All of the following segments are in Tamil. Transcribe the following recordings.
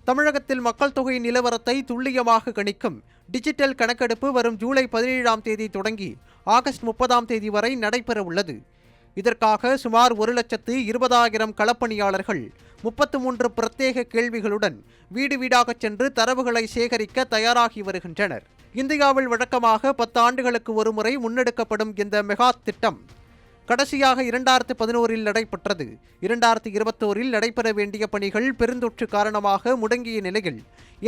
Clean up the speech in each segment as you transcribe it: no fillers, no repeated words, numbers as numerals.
தமிழகத்தில் மக்கள் தொகை நிலவரத்தை துல்லியமாக கணிக்கும் டிஜிட்டல் கணக்கெடுப்பு வரும் ஜூலை 17ஆம் தேதி தொடங்கி ஆகஸ்ட் 30ஆம் தேதி வரை நடைபெற உள்ளது. இதற்காக சுமார் 1,20,000 களப்பணியாளர்கள் 33 பிரத்யேக கேள்விகளுடன் வீடு வீடாகச் சென்று தரவுகளை சேகரிக்க தயாராகி வருகின்றனர். இந்தியாவில் வழக்கமாக 10 ஆண்டுகளுக்கு ஒருமுறை முன்னெடுக்கப்படும் இந்த மெகா திட்டம் கடைசியாக 2011இல் நடைபெற்றது. 2021இல் நடைபெற வேண்டிய பணிகள் பெருந்தொற்று காரணமாக முடங்கிய நிலையில்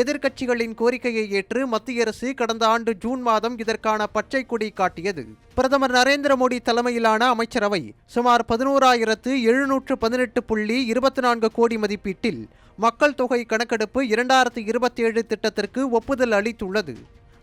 எதிர்க்கட்சிகளின் கோரிக்கையை ஏற்று மத்திய அரசு கடந்த ஆண்டு ஜூன் மாதம் இதற்கான பச்சை கொடி காட்டியது. பிரதமர் நரேந்திர மோடி தலைமையிலான அமைச்சரவை சுமார் 11,718.24 கோடி மதிப்பீட்டில் மக்கள் தொகை கணக்கெடுப்பு 2027 திட்டத்திற்கு ஒப்புதல் அளித்துள்ளது.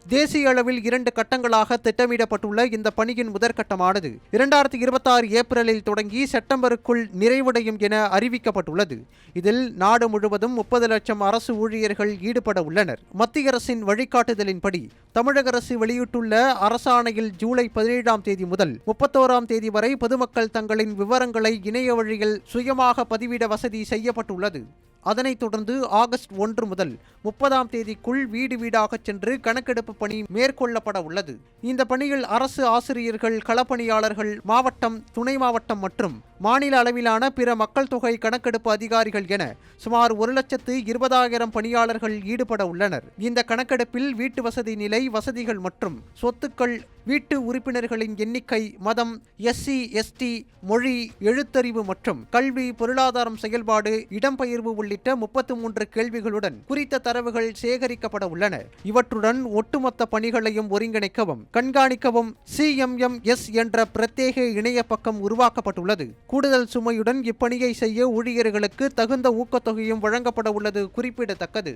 தேசிய அளவில் 2 கட்டங்களாக திட்டமிடப்பட்டுள்ள இந்த பணியின் முதற்கட்டமானது 2026 ஏப்ரலில் தொடங்கி செப்டம்பருக்குள் நிறைவடையும் என அறிவிக்கப்பட்டுள்ளது. இதில் நாடு முழுவதும் 30 லட்சம் அரசு ஊழியர்கள் ஈடுபட உள்ளனர். மத்திய அரசின் வழிகாட்டுதலின்படி தமிழக அரசு வெளியிட்டுள்ள அரசாணையில் ஜூலை 17ஆம் தேதி முதல் 31ஆம் தேதி வரை பொதுமக்கள் தங்களின் விவரங்களை இணைய வழியில் சுயமாக பதிவிட வசதி செய்யப்பட்டுள்ளது. அதனைத் தொடர்ந்து ஆகஸ்ட் 1 முதல் 30ஆம் தேதிக்குள் வீடு வீடாகச் சென்று கணக்கெடுப்பு பணி மேற்கொள்ளப்பட உள்ளது. இந்த பணியில் அரசு ஆசிரியர்கள், களப்பணியாளர்கள், மாவட்டம், துணை மாவட்டம் மற்றும் மாநில அளவிலான பிற மக்கள் தொகை கணக்கெடுப்பு அதிகாரிகள் என சுமார் 1,20,000 பணியாளர்கள் ஈடுபட உள்ளனர். இந்த கணக்கெடுப்பில் வீட்டு வசதி நிலை, வசதிகள் மற்றும் சொத்துக்கள், வீட்டு உறுப்பினர்களின் எண்ணிக்கை, மதம், SC, ST, மொழி, எழுத்தறிவு மற்றும் கல்வி, பொருளாதாரம், செயல்பாடு, இடம்பெயர்வு உள்ளிட்ட 33 கேள்விகளுடன் குறித்த தரவுகள் சேகரிக்கப்பட உள்ளன. இவற்றுடன் ஒட்டுமொத்த பணிகளையும் ஒருங்கிணைக்கவும் கண்காணிக்கவும் CMMS என்ற பிரத்யேக இணைய பக்கம் உருவாக்கப்பட்டுள்ளது. கூடுதல் சுமையுடன் இப்பணியை செய்ய ஊழியர்களுக்கு தகுந்த ஊக்கத்தொகையும் வழங்கப்பட உள்ளது குறிப்பிடத்தக்கது.